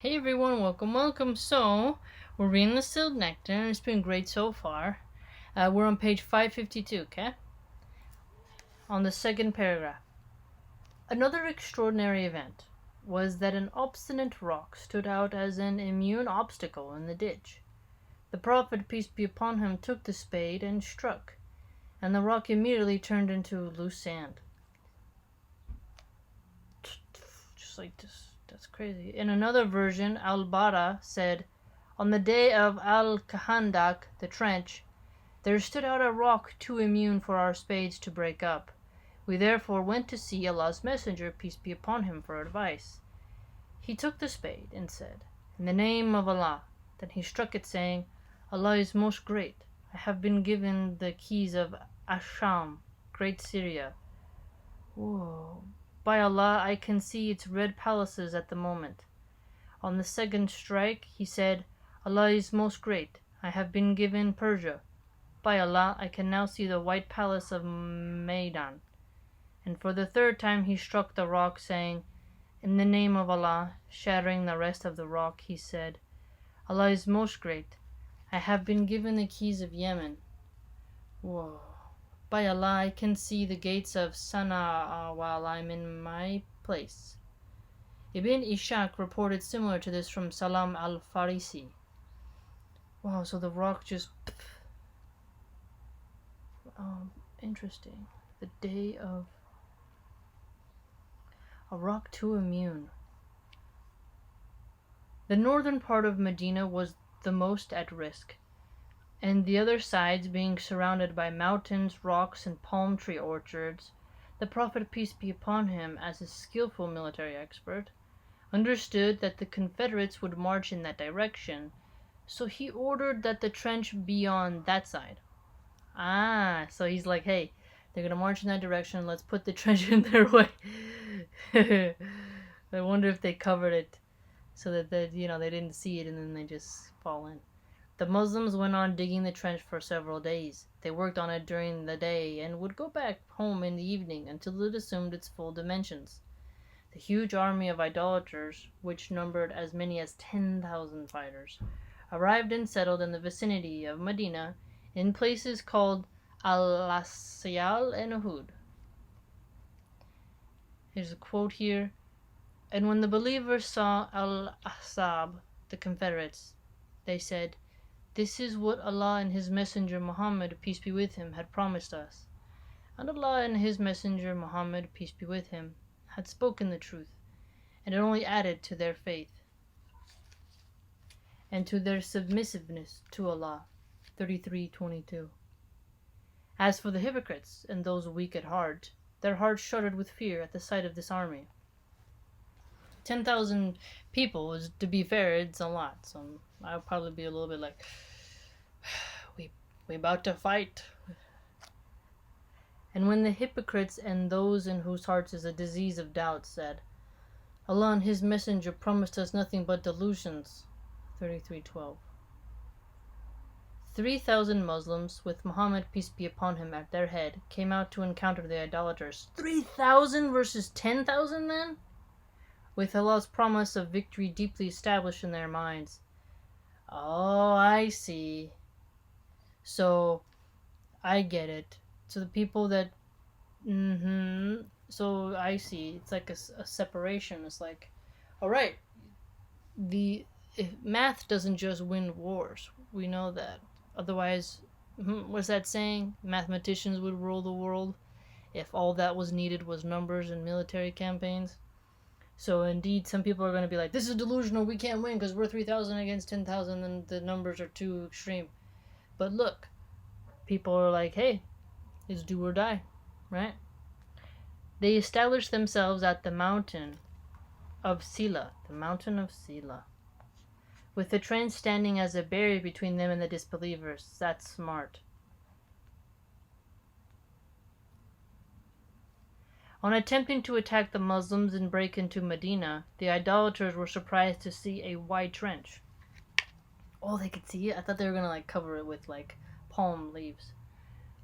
Hey everyone, welcome. So, we're reading the Sealed Nectar, and it's been great so far. We're on page 552, okay? On the second paragraph. Another extraordinary event was that an obstinate rock stood out as an immune obstacle in the ditch. The Prophet, peace be upon him, took the spade and struck, and the rock immediately turned into loose sand. Just like this. That's crazy. In another version, Al-Bara said, on the day of Al-Kahandak, the trench, there stood out a rock too immune for our spades to break up. We therefore went to see Allah's Messenger, peace be upon him, for advice. He took the spade and said, in the name of Allah. Then he struck it, saying, Allah is most great. I have been given the keys of Asham, great Syria. Whoa. By Allah, I can see its red palaces at the moment. On the second strike, he said, Allah is most great. I have been given Persia. By Allah, I can now see the white palace of Maidan. And for the third time he struck the rock, saying, in the name of Allah, shattering the rest of the rock, he said, Allah is most great. I have been given the keys of Yemen. Whoa. By Allah, I can see the gates of Sana'a while I'm in my place. Ibn Ishaq reported similar to this from Salam al-Farisi. Wow, so the rock just... interesting. The day of... a rock too immune. The northern part of Medina was the most at risk, and the other sides being surrounded by mountains, rocks, and palm tree orchards. The Prophet, peace be upon him, as a skillful military expert, understood that the Confederates would march in that direction, so he ordered that the trench be on that side. So he's like, hey, they're gonna march in that direction, let's put the trench in their way. I wonder if they covered it so that they didn't see it and then they just fall in. The Muslims went on digging the trench for several days. They worked on it during the day and would go back home in the evening until it assumed its full dimensions. The huge army of idolaters, which numbered as many as 10,000 fighters, arrived and settled in the vicinity of Medina in places called Al-Asyal and Uhud. Here's a quote here. And when the believers saw Al-Ahzab, the Confederates, they said, this is what Allah and His Messenger Muhammad, peace be with him, had promised us. And Allah and His Messenger Muhammad, peace be with him, had spoken the truth, and it only added to their faith and to their submissiveness to Allah. 33:22. As for the hypocrites and those weak at heart, their hearts shuddered with fear at the sight of this army. 10,000 people is, to be fair, it's a lot. So I'll probably be a little bit like, we about to fight. And when the hypocrites and those in whose hearts is a disease of doubt said, Allah and His Messenger promised us nothing but delusions. 33:12. 3,000 Muslims, with Muhammad, peace be upon him, at their head, came out to encounter the idolaters. 3,000 versus 10,000 then? With Allah's promise of victory deeply established in their minds. Oh, I see. So, I get it. So the people that... So, I see. It's like a separation. It's like, alright, math doesn't just win wars. We know that. Otherwise, what's that saying? Mathematicians would rule the world if all that was needed was numbers and military campaigns. So indeed, some people are going to be like, this is delusional, we can't win because we're 3,000 against 10,000 and the numbers are too extreme. But look, people are like, hey, it's do or die, right? They established themselves at the mountain of Sila, with the trench standing as a barrier between them and the disbelievers. That's smart. On attempting to attack the Muslims and break into Medina, the idolaters were surprised to see a wide trench. Oh, they could see it? I thought they were going to cover it with palm leaves.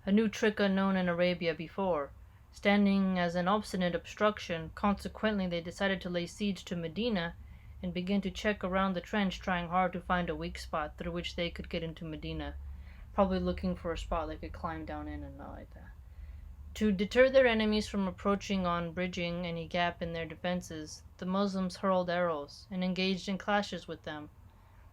A new trick unknown in Arabia before. Standing as an obstinate obstruction, consequently they decided to lay siege to Medina and began to check around the trench, trying hard to find a weak spot through which they could get into Medina, probably looking for a spot they could climb down in and all like that. To deter their enemies from approaching on bridging any gap in their defenses, the Muslims hurled arrows and engaged in clashes with them.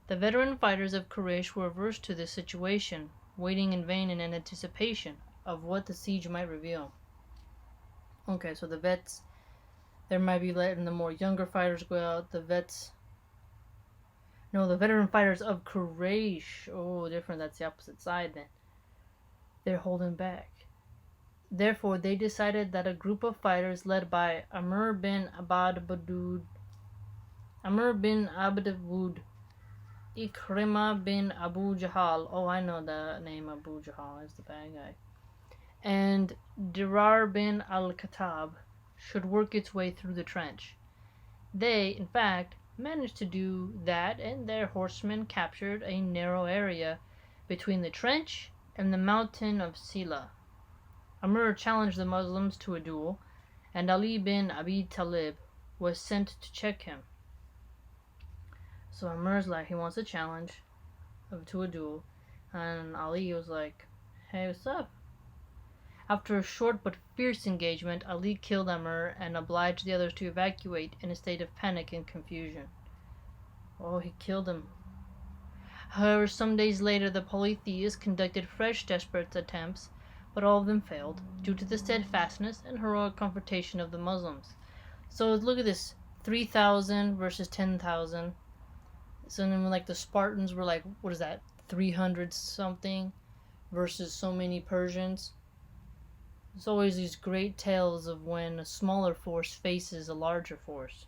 The veteran fighters of Quraysh were averse to this situation, waiting in vain in anticipation of what the siege might reveal. Okay, so the vets, there might be letting the more younger fighters go out. The veteran fighters of Quraysh. Oh, different. That's the opposite side then. They're holding back. Therefore, they decided that a group of fighters led by Amr bin Abd-Wud, Ikrimah bin Abu Jahal. Oh, I know the name Abu Jahal is the bad guy. And Dirar bin al-Khattab should work its way through the trench. They, in fact, managed to do that, and their horsemen captured a narrow area between the trench and the mountain of Sila. Amr challenged the Muslims to a duel, and Ali bin Abi Talib was sent to check him. So Amr's like, he wants a challenge to a duel, and Ali was like, hey, what's up? After a short but fierce engagement, Ali killed Amr and obliged the others to evacuate in a state of panic and confusion. Oh, he killed him. However, some days later, the polytheists conducted fresh desperate attempts, but all of them failed, due to the steadfastness and heroic confrontation of the Muslims. So look at this, 3,000 versus 10,000. So then like the Spartans were like, what is that, 300 something versus so many Persians. There's always these great tales of when a smaller force faces a larger force.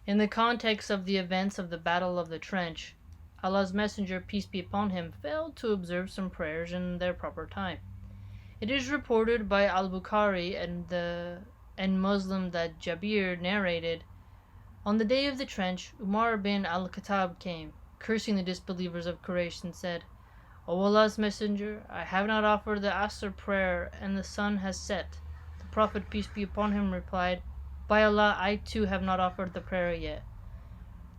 In the context of the events of the Battle of the Trench, Allah's Messenger, peace be upon him, failed to observe some prayers in their proper time. It is reported by Al-Bukhari and Muslim that Jabir narrated, on the day of the trench, Umar bin al-Khattab came, cursing the disbelievers of Quraysh, and said, O Allah's Messenger, I have not offered the Asr prayer, and the sun has set. The Prophet, peace be upon him, replied, By Allah, I too have not offered the prayer yet.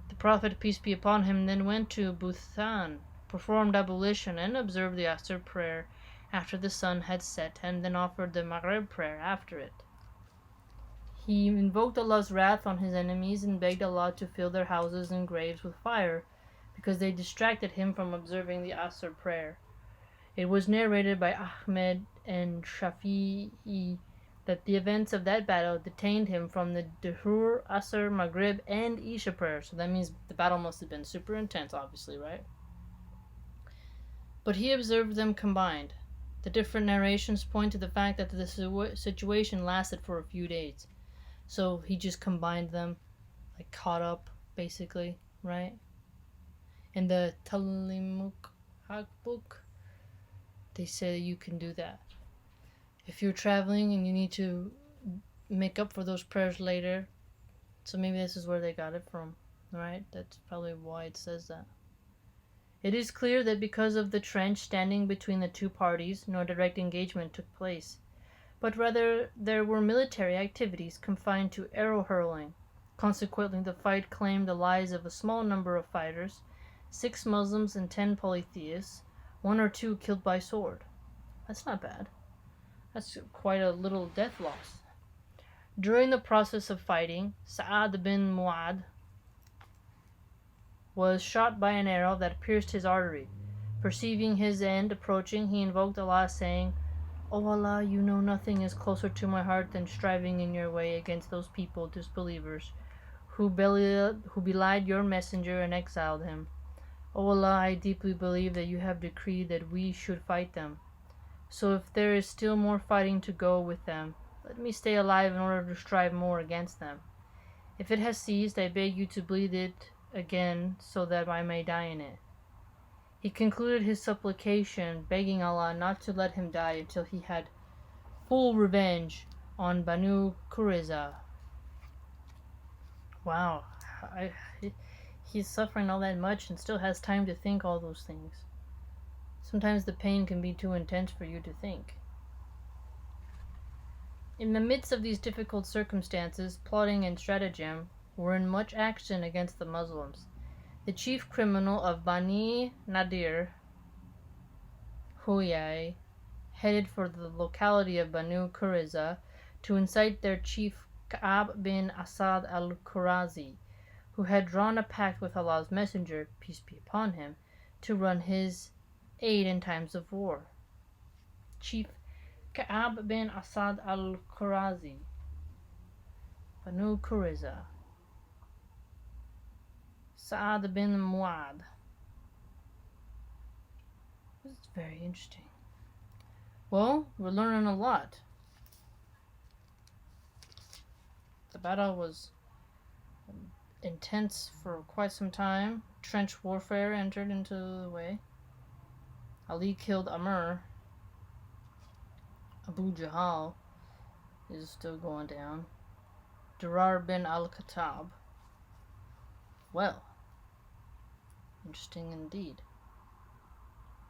The Prophet, peace be upon him, then went to Buthan, performed ablution, and observed the Asr prayer after the sun had set, and then offered the Maghrib prayer after it. He invoked Allah's wrath on his enemies and begged Allah to fill their houses and graves with fire, because they distracted him from observing the Asr prayer. It was narrated by Ahmed and Shafi'i that the events of that battle detained him from the Duhur, Asr, Maghrib, and Isha prayer. So that means the battle must have been super intense, obviously, right? But he observed them combined. The different narrations point to the fact that the situation lasted for a few days. So he just combined them, like caught up, basically, right? In the Talimuk book, they say you can do that. If you're traveling and you need to make up for those prayers later, so maybe this is where they got it from, right? That's probably why it says that. It is clear that because of the trench standing between the two parties, no direct engagement took place, but rather there were military activities confined to arrow hurling. Consequently, the fight claimed the lives of a small number of fighters, 6 Muslims and 10 polytheists, 1 or 2 killed by sword. That's not bad. That's quite a little death loss. During the process of fighting, Sa'ad bin Mu'ad was shot by an arrow that pierced his artery. Perceiving his end approaching, he invoked Allah, saying, O Allah, you know nothing is closer to my heart than striving in your way against those people, disbelievers, who belied your messenger and exiled him. O Allah, I deeply believe that you have decreed that we should fight them. So if there is still more fighting to go with them, let me stay alive in order to strive more against them. If it has ceased, I beg you to bleed it again so that I may die in it. He concluded his supplication, begging Allah not to let him die until he had full revenge on Banu Qurayza. Wow, he's suffering all that much and still has time to think all those things. Sometimes the pain can be too intense for you to think. In the midst of these difficult circumstances, plotting and stratagem were in much action against the Muslims. The chief criminal of Bani Nadir, Huyai, headed for the locality of Banu Qurayza to incite their chief Ka'ab bin Asad al-Qurazi, who had drawn a pact with Allah's Messenger, peace be upon him, to run his aid in times of war. Chief Ka'ab bin Asad al-Qurazi, Banu Qurayza. Sa'ad bin Mu'ad. This is very interesting. Well, we're learning a lot. The battle was intense for quite some time. Trench warfare entered into the way. Ali killed Amr. Abu Jahal is still going down. Durar bin al-Khattab. Well, interesting indeed.